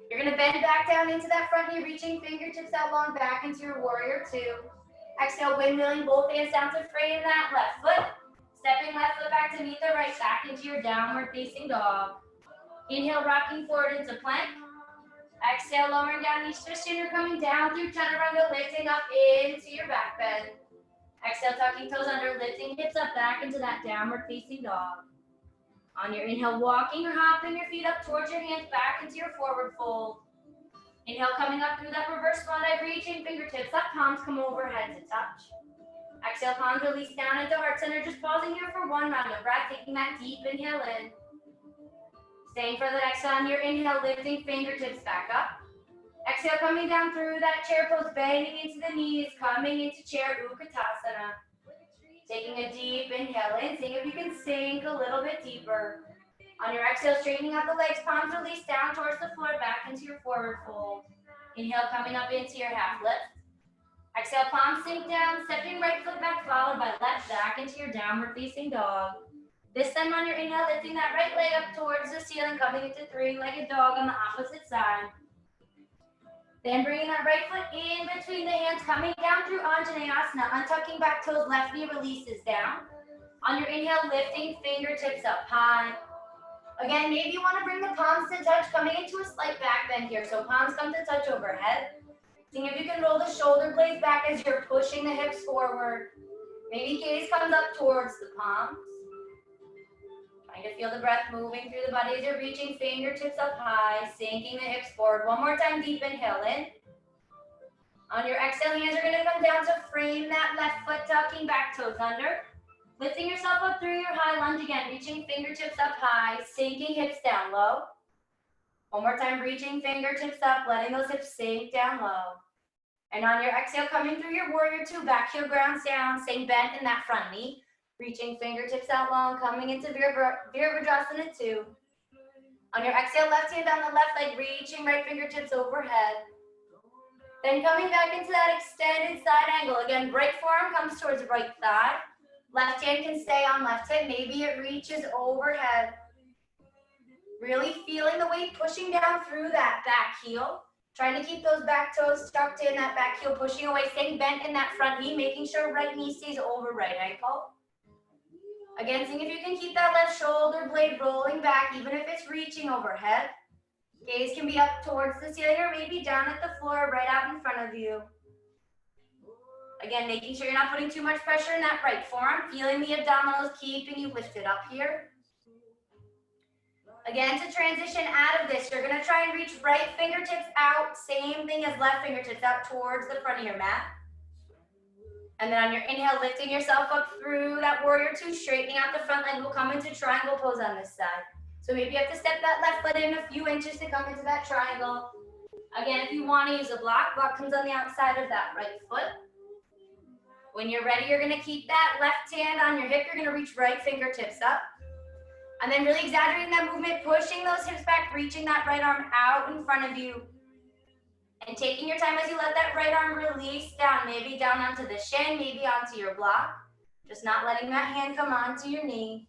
You're gonna bend back down into that front knee, reaching fingertips out long back into your warrior two. Exhale, windmilling both hands down to frame that left foot. Stepping left foot back to meet the right, back into your downward facing dog. Inhale, rocking forward into plank. Exhale, lowering down each twist, and you're coming down through chaturanga, lifting up into your back bend. Exhale, tucking toes under, lifting hips up back into that downward facing dog. On your inhale, walking or hopping your feet up towards your hands back into your forward fold. Inhale, coming up through that reverse swan dive, reaching fingertips up, palms come overhead to touch. Exhale, palms release down into heart center, just pausing here for one round of breath, taking that deep inhale in. Staying for the next on your inhale, lifting fingertips back up. Exhale, coming down through that chair pose, bending into the knees, coming into chair Utkatasana. Taking a deep inhale in, seeing if you can sink a little bit deeper. On your exhale, straightening out the legs, palms release down towards the floor, back into your forward fold. Inhale, coming up into your half lift. Exhale, palms sink down, stepping right foot back, followed by left back into your downward facing dog. This time on your inhale, lifting that right leg up towards the ceiling, coming into three-legged dog on the opposite side. Then bringing that right foot in between the hands, coming down through Anjaneyasana, untucking back toes, left knee releases down. On your inhale, lifting fingertips up high. Again, maybe you want to bring the palms to touch, coming into a slight back bend here. So palms come to touch overhead. Seeing if you can roll the shoulder blades back as you're pushing the hips forward. Maybe gaze comes up towards the palms. Trying to feel the breath moving through the body as you're reaching fingertips up high, sinking the hips forward. One more time, deep inhale in. On your exhale, hands are gonna come down to frame that left foot, tucking back toes under. Lifting yourself up through your high lunge again, reaching fingertips up high, sinking hips down low. One more time, reaching fingertips up, letting those hips sink down low. And on your exhale, coming through your warrior two, back heel grounds down, staying bent in that front knee. Reaching fingertips out long, coming into Virabhadrasana 2. On your exhale, left hand on the left leg, reaching right fingertips overhead. Then coming back into that extended side angle. Again, right forearm comes towards right thigh. Left hand can stay on left hip. Maybe it reaches overhead. Really feeling the weight pushing down through that back heel. Trying to keep those back toes tucked in, that back heel pushing away, staying bent in that front knee, making sure right knee stays over right ankle. Again, seeing if you can keep that left shoulder blade rolling back, even if it's reaching overhead. Gaze can be up towards the ceiling or maybe down at the floor, right out in front of you. Again, making sure you're not putting too much pressure in that right forearm, feeling the abdominals keeping you lifted up here. Again, to transition out of this, you're gonna try and reach right fingertips out, same thing as left fingertips out towards the front of your mat. And then on your inhale, lifting yourself up through that warrior two, straightening out the front leg, we'll come into triangle pose on this side. So maybe you have to step that left foot in a few inches to come into that triangle. Again, if you wanna use a block comes on the outside of that right foot. When you're ready, you're gonna keep that left hand on your hip, you're gonna reach right fingertips up. And then really exaggerating that movement, pushing those hips back, reaching that right arm out in front of you. And taking your time as you let that right arm release down, maybe down onto the shin, maybe onto your block. Just not letting that hand come onto your knee.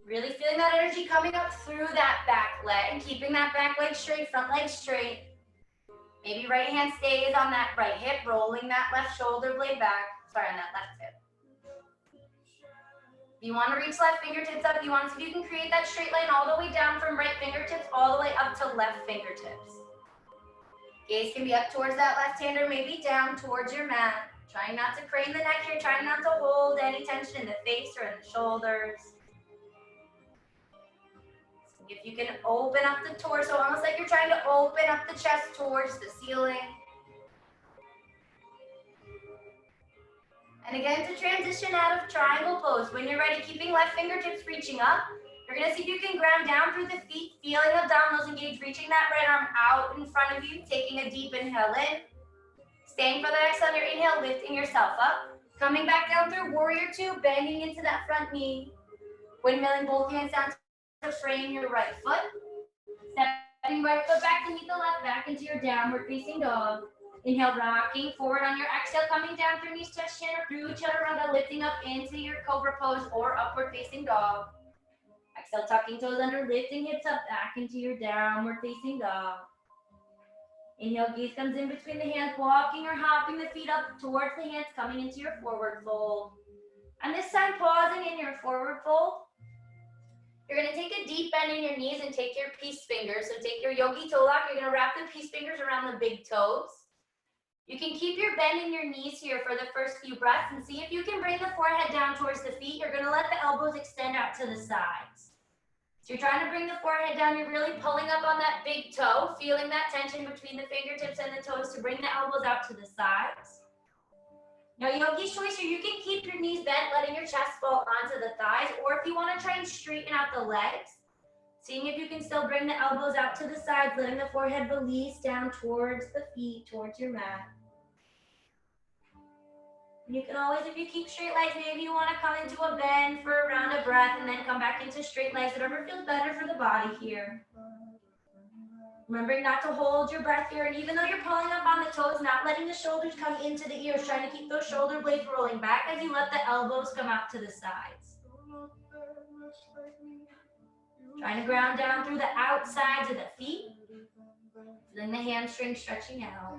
Really feeling that energy coming up through that back leg and keeping that back leg straight, front leg straight. Maybe right hand stays on that right hip, rolling that left shoulder blade back. Sorry, on that left hip. If you want to reach left fingertips up, you want to see if you can create that straight line all the way down from right fingertips all the way up to left fingertips. Gaze can be up towards that left hand or maybe down towards your mat. Trying not to crane the neck here, trying not to hold any tension in the face or in the shoulders. See if you can open up the torso, almost like you're trying to open up the chest towards the ceiling. And again, to transition out of triangle pose, when you're ready, keeping left fingertips reaching up, you're gonna see if you can ground down through the feet, feeling abdominals engaged, reaching that right arm out in front of you, taking a deep inhale in. Staying for the exhale on your inhale, lifting yourself up. Coming back down through warrior two, bending into that front knee. Windmilling both hands down to frame your right foot. Stepping right foot back to meet the left, back into your downward facing dog. Inhale, rocking forward on your exhale, coming down through knees, touch chin, or through chaturanga, lifting up into your cobra pose or upward facing dog. Exhale, tucking toes under, lifting hips up, back into your downward facing dog. Inhale, gaze comes in between the hands, walking or hopping the feet up towards the hands, coming into your forward fold. And this time, pausing in your forward fold. You're gonna take a deep bend in your knees and take your peace fingers. So take your yogi toe lock, you're gonna wrap the peace fingers around the big toes. You can keep your bend in your knees here for the first few breaths and see if you can bring the forehead down towards the feet. You're gonna let the elbows extend out to the sides. So you're trying to bring the forehead down, you're really pulling up on that big toe, feeling that tension between the fingertips and the toes to bring the elbows out to the sides. Now, yogi's choice here, you can keep your knees bent, letting your chest fall onto the thighs, or if you want to try and straighten out the legs, seeing if you can still bring the elbows out to the sides, letting the forehead release down towards the feet, towards your mat. You can always, if you keep straight legs, maybe you want to come into a bend for a round of breath and then come back into straight legs, whatever feels better for the body here. Remembering not to hold your breath here, and even though you're pulling up on the toes, not letting the shoulders come into the ears, trying to keep those shoulder blades rolling back as you let the elbows come out to the sides. Trying to ground down through the outsides of the feet, feeling the hamstring stretching out.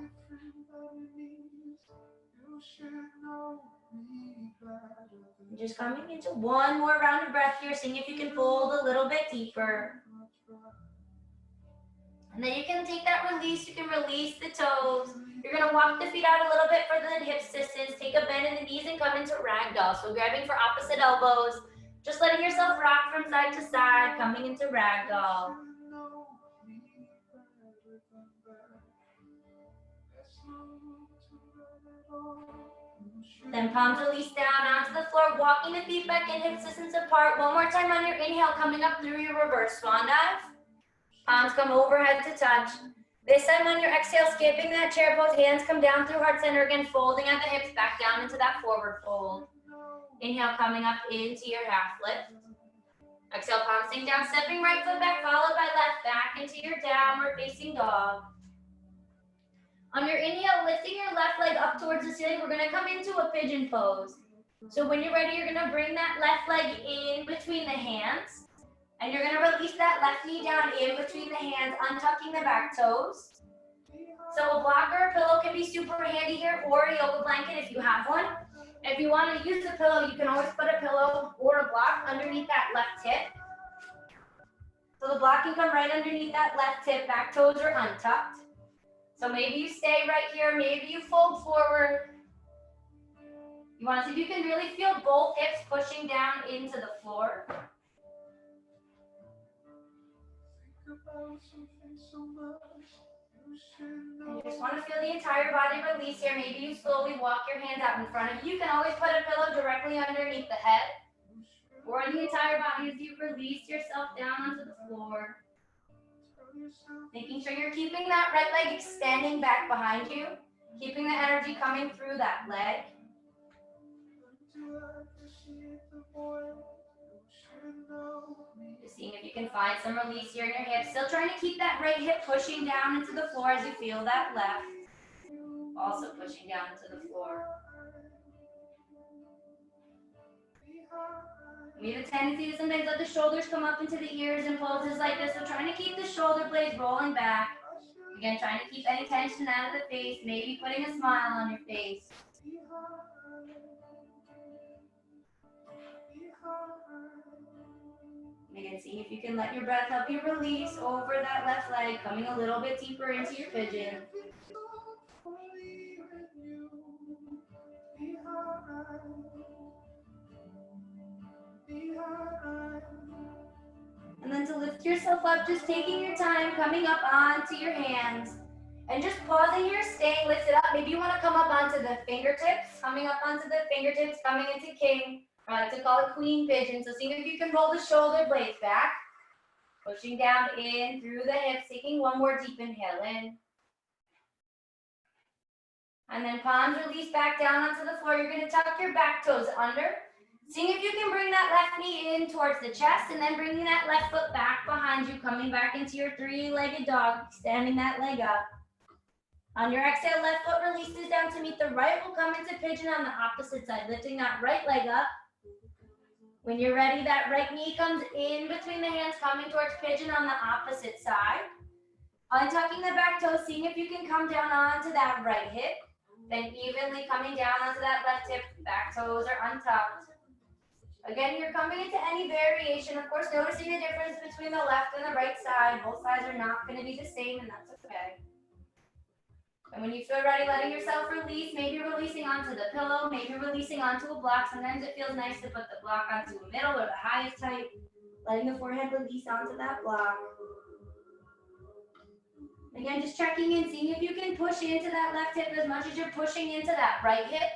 And just coming into one more round of breath here, seeing if you can fold a little bit deeper. And then you can take that release, you can release the toes. You're gonna walk the feet out a little bit further than hip distance, take a bend in the knees and come into ragdoll. So grabbing for opposite elbows, Just letting yourself rock from side to side, coming into ragdoll. Then palms release down onto the floor, walking the feet back in, hips distance apart. One more time on your inhale, coming up through your reverse swan dive. Palms come overhead to touch. This time on your exhale, skipping that chair pose, hands come down through heart center again, folding at the hips, back down into that forward fold. Inhale, coming up into your half lift. Exhale, palms sink down, stepping right foot back, followed by left, back into your downward facing dog. On your inhale, lifting your left leg up towards the ceiling, we're gonna come into a pigeon pose. So when you're ready, you're gonna bring that left leg in between the hands, and you're gonna release that left knee down in between the hands, untucking the back toes. So a block or a pillow can be super handy here, or a yoga blanket if you have one. If you wanna use a pillow, you can always put a pillow or a block underneath that left hip. So the block can come right underneath that left hip, back toes are untucked. So maybe you stay right here, maybe you fold forward. You want to see if you can really feel both hips pushing down into the floor. And you just want to feel the entire body release here. Maybe you slowly walk your hands out in front of you. You can always put a pillow directly underneath the head. Or the entire body as you release yourself down onto the floor. Making sure you're keeping that right leg extending back behind you. Keeping the energy coming through that leg. Just seeing if you can find some release here in your hips. Still trying to keep that right hip pushing down into the floor as you feel that left. Also pushing down into the floor. We have a tendency to sometimes let the shoulders come up into the ears in poses like this. So trying to keep the shoulder blades rolling back. Again, trying to keep any tension out of the face. Maybe putting a smile on your face. And again, see if you can let your breath help you release over that left leg, coming a little bit deeper into your pigeon. And then to lift yourself up, just taking your time, coming up onto your hands. And just pausing here, staying lifted up. Maybe you want to come up onto the fingertips, coming up onto the fingertips, coming into king. I like to call it queen pigeon. So seeing if you can roll the shoulder blades back. Pushing down in through the hips, taking one more deep inhale in. And then palms release back down onto the floor. You're going to tuck your back toes under. Seeing if you can bring that left knee in towards the chest and then bringing that left foot back behind you, coming back into your three-legged dog, extending that leg up. On your exhale, left foot releases down to meet the right. We'll come into pigeon on the opposite side, lifting that right leg up. When you're ready, that right knee comes in between the hands, coming towards pigeon on the opposite side. Untucking the back toes, seeing if you can come down onto that right hip. Then evenly coming down onto that left hip, back toes are untucked. Again, you're coming into any variation. Of course, noticing the difference between the left and the right side. Both sides are not going to be the same, and that's okay. And when you feel ready, letting yourself release, maybe releasing onto the pillow, maybe releasing onto a block. Sometimes it feels nice to put the block onto a middle or the highest height. Letting the forehead release onto that block. Again, just checking in, seeing if you can push into that left hip as much as you're pushing into that right hip.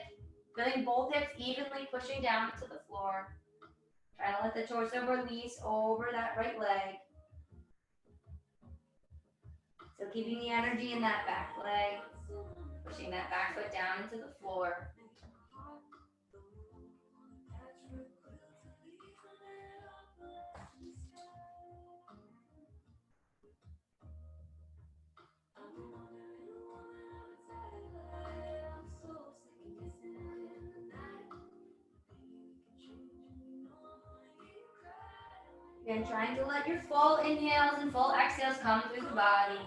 Feeling both hips evenly pushing down to the floor. Trying to let the torso release over that right leg. So keeping the energy in that back leg. Pushing that back foot down into the floor. Again, trying to let your full inhales and full exhales come through the body.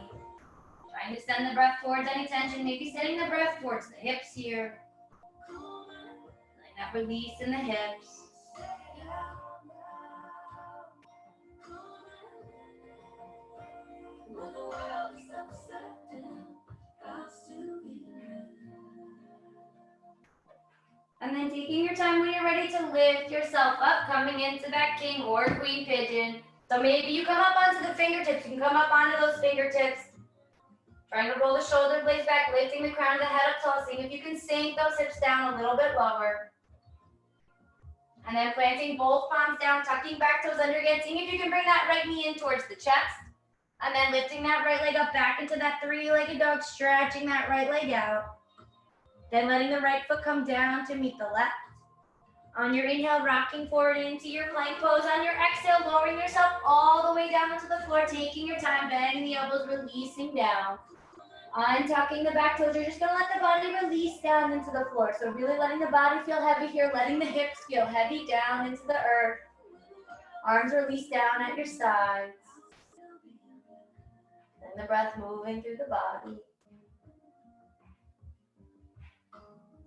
Trying to send the breath towards any tension, maybe sending the breath towards the hips here. Feeling that release in the hips. And then taking your time when you're ready to lift yourself up, coming into that king or queen pigeon. So maybe you come up onto the fingertips. You can come up onto those fingertips. Trying to roll the shoulder blades back, lifting the crown of the head up tall. Seeing if you can sink those hips down a little bit lower. And then planting both palms down, tucking back toes under again. Seeing if you can bring that right knee in towards the chest. And then lifting that right leg up back into that three-legged dog, stretching that right leg out. Then letting the right foot come down to meet the left. On your inhale, rocking forward into your plank pose. On your exhale, lowering yourself all the way down onto the floor, taking your time, bending the elbows, releasing down. Untucking the back toes, you're just gonna let the body release down into the floor. So really letting the body feel heavy here, letting the hips feel heavy down into the earth. Arms release down at your sides. And the breath moving through the body.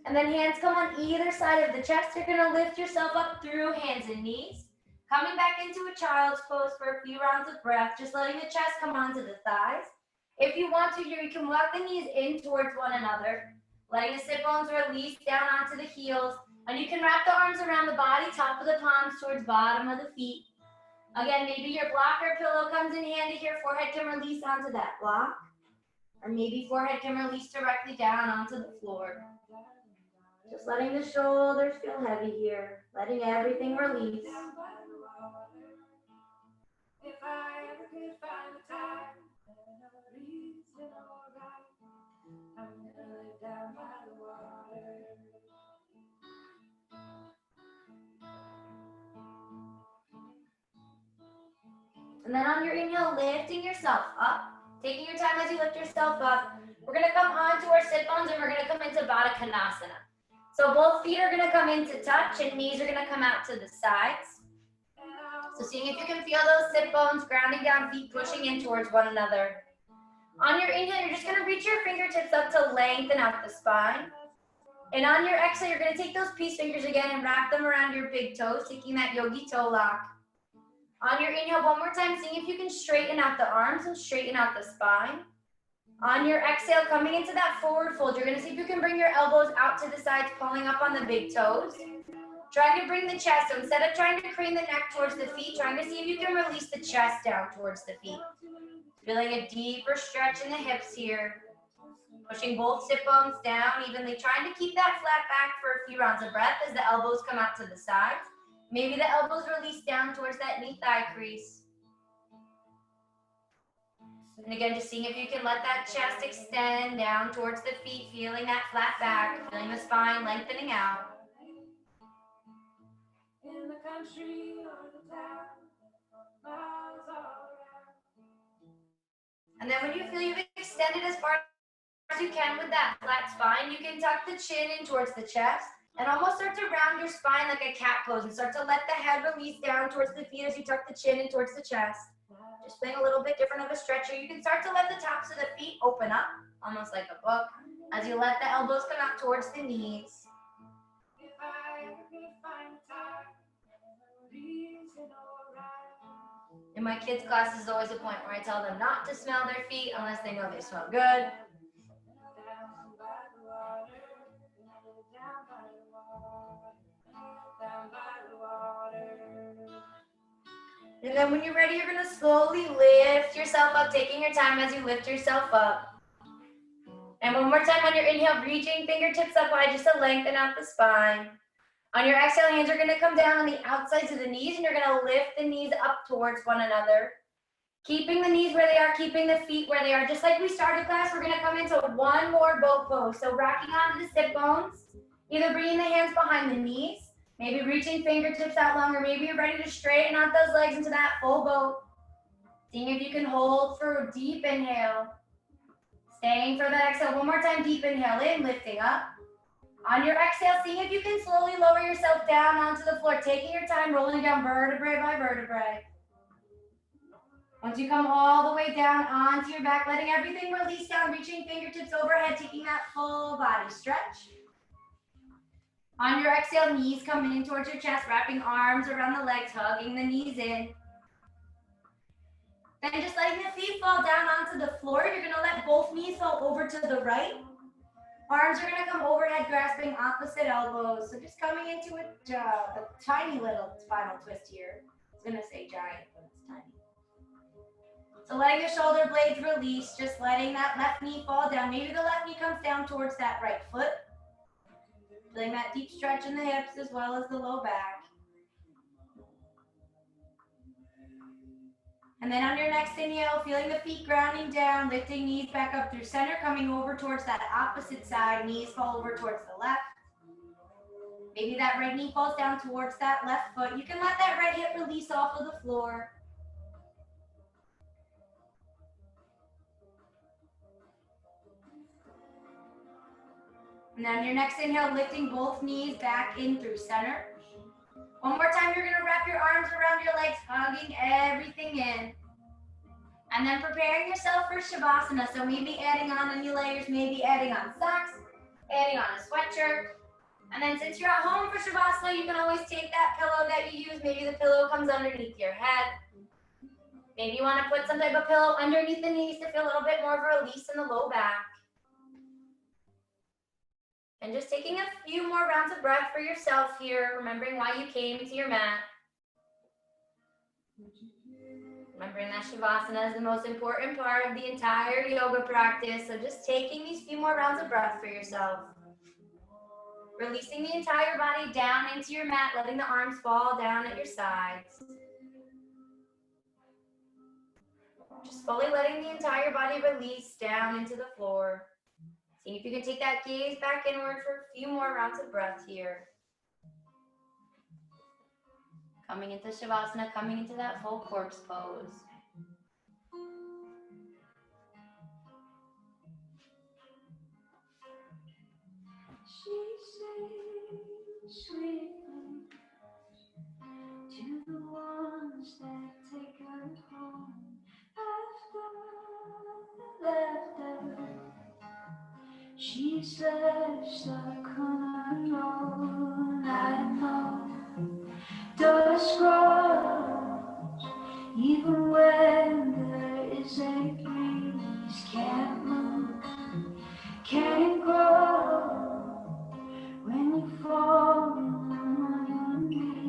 And then hands come on either side of the chest. You're gonna lift yourself up through hands and knees. Coming back into a child's pose for a few rounds of breath, just letting the chest come onto the thighs. If you want to here, you can walk the knees in towards one another, letting the sit bones release down onto the heels. And you can wrap the arms around the body, top of the palms towards bottom of the feet. Again, maybe your block or pillow comes in handy here. Forehead can release onto that block. Or maybe forehead can release directly down onto the floor. Just letting the shoulders feel heavy here, letting everything release. If I ever could find the time, reason alright, I'm gonna live down by the water. And then on your inhale, lifting yourself up, taking your time as you lift yourself up. We're gonna come onto our sit bones and we're gonna come into Baddha Konasana. So both feet are gonna come into touch and knees are gonna come out to the sides. So seeing if you can feel those sit bones grounding down, feet pushing in towards one another. On your inhale, you're just gonna reach your fingertips up to lengthen out the spine. And on your exhale, you're gonna take those peace fingers again and wrap them around your big toes, taking that yogi toe lock. On your inhale, one more time, seeing if you can straighten out the arms and straighten out the spine. On your exhale, coming into that forward fold, you're gonna see if you can bring your elbows out to the sides, pulling up on the big toes. Trying to bring the chest, so instead of trying to crane the neck towards the feet, trying to see if you can release the chest down towards the feet. Feeling a deeper stretch in the hips here. Pushing both sit bones down evenly, trying to keep that flat back for a few rounds of breath as the elbows come out to the sides. Maybe the elbows release down towards that knee thigh crease. And again, just seeing if you can let that chest extend down towards the feet, feeling that flat back, feeling the spine lengthening out. In the country or the town, miles all around. And then when you feel you've extended as far as you can with that flat spine, you can tuck the chin in towards the chest and almost start to round your spine like a cat pose and start to let the head release down towards the feet as you tuck the chin in towards the chest. Just being a little bit different of a stretcher. You can start to let the tops of the feet open up, almost like a book, as you let the elbows come out towards the knees. If I ever could find time, reason alright. In my kids' class, this is always a point where I tell them not to smell their feet unless they know they smell good. And then when you're ready, you're gonna slowly lift yourself up, taking your time as you lift yourself up. And one more time on your inhale, reaching fingertips up high just to lengthen out the spine. On your exhale, hands are gonna come down on the outsides of the knees and you're gonna lift the knees up towards one another. Keeping the knees where they are, keeping the feet where they are. Just like we started class, we're gonna come into one more boat pose. So rocking onto the sit bones, either bringing the hands behind the knees, maybe reaching fingertips out longer, maybe you're ready to straighten out those legs into that full boat. Seeing if you can hold for a deep inhale. Staying for the exhale, one more time, deep inhale in, lifting up. On your exhale, seeing if you can slowly lower yourself down onto the floor, taking your time, rolling down vertebrae by vertebrae. Once you come all the way down onto your back, letting everything release down, reaching fingertips overhead, taking that full body stretch. On your exhale, knees coming in towards your chest, wrapping arms around the legs, hugging the knees in. Then just letting the feet fall down onto the floor. You're gonna let both knees fall over to the right. Arms are gonna come overhead, grasping opposite elbows. So just coming into a tiny little final twist here. I was gonna say giant, but it's tiny. So letting the shoulder blades release, just letting that left knee fall down. Maybe the left knee comes down towards that right foot. Feeling that deep stretch in the hips as well as the low back. And then on your next inhale, feeling the feet grounding down, lifting knees back up through center, coming over towards that opposite side. Knees fall over towards the left. Maybe that right knee falls down towards that left foot. You can let that right hip release off of the floor. And then on your next inhale, lifting both knees back in through center. One more time, you're gonna wrap your arms around your legs, hugging everything in. And then preparing yourself for Shavasana. So maybe adding on any layers, maybe adding on socks, adding on a sweatshirt. And then since you're at home for Shavasana, you can always take that pillow that you use. Maybe the pillow comes underneath your head. Maybe you wanna put some type of pillow underneath the knees to feel a little bit more of a release in the low back. And just taking a few more rounds of breath for yourself here, remembering why you came to your mat. Remembering that Shavasana is the most important part of the entire yoga practice. So just taking these few more rounds of breath for yourself. Releasing the entire body down into your mat, letting the arms fall down at your sides. Just fully letting the entire body release down into the floor. See if you can take that gaze back inward for a few more rounds of breath here. Coming into Shavasana, coming into that full corpse pose. She sings sweetly to the ones that take her home after the laughter. She slept like on her own. I know dusk grows even when there is a breeze. Can't move, can't grow when you fall on your knees.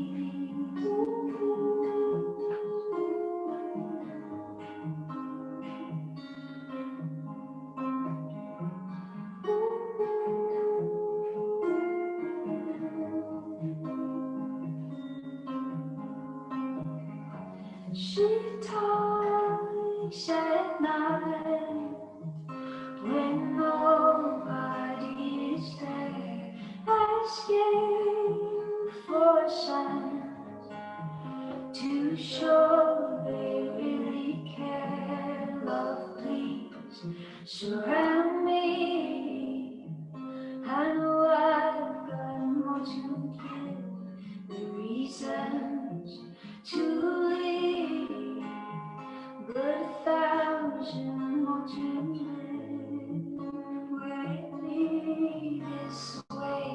She talks at night when nobody is there, asking for signs to show they really care. Love, please surround me. I know I've got more to give, the reasons to leave, but 1,000 more to live with me this way.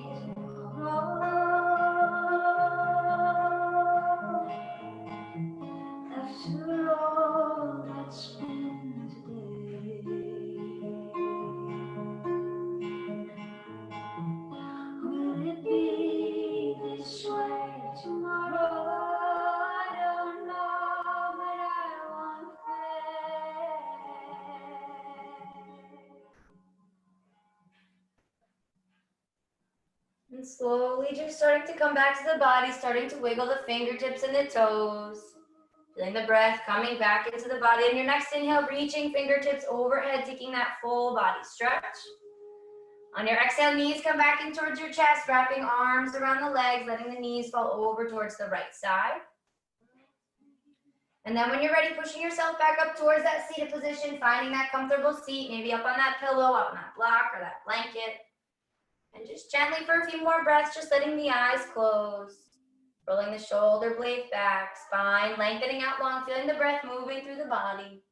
After all that's been today, will it be this way tomorrow? I don't know, but I want faith. And slowly just starting to come back to the body, starting to wiggle the fingertips and the toes. Feeling the breath coming back into the body. And your next inhale, reaching fingertips overhead, taking that full body stretch. On your exhale, knees come back in towards your chest, wrapping arms around the legs, letting the knees fall over towards the right side. And then when you're ready, pushing yourself back up towards that seated position, finding that comfortable seat, maybe up on that pillow, up on that block or that blanket. And just gently for a few more breaths, just letting the eyes close. Rolling the shoulder blades back, spine lengthening out long, feeling the breath moving through the body.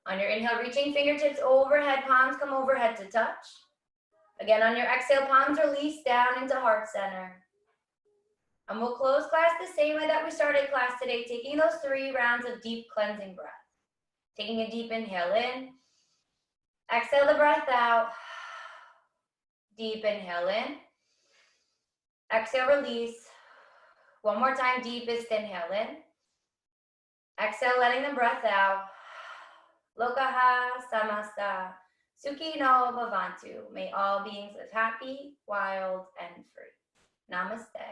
On your inhale, reaching fingertips overhead, palms come overhead to touch. Again, on your exhale, palms release down into heart center. And we'll close class the same way that we started class today, taking those 3 rounds of deep cleansing breath. Taking a deep inhale in. Exhale the breath out. Deep inhale in. Exhale, release. One more time, deepest inhale in. Exhale, letting the breath out. Lokaha samasta sukhino bhavantu. May all beings live happy, wild, and free. Namaste.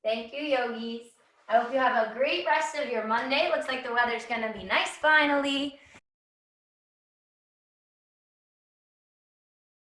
Thank you, yogis. I hope you have a great rest of your Monday. Looks like the weather's gonna be nice finally.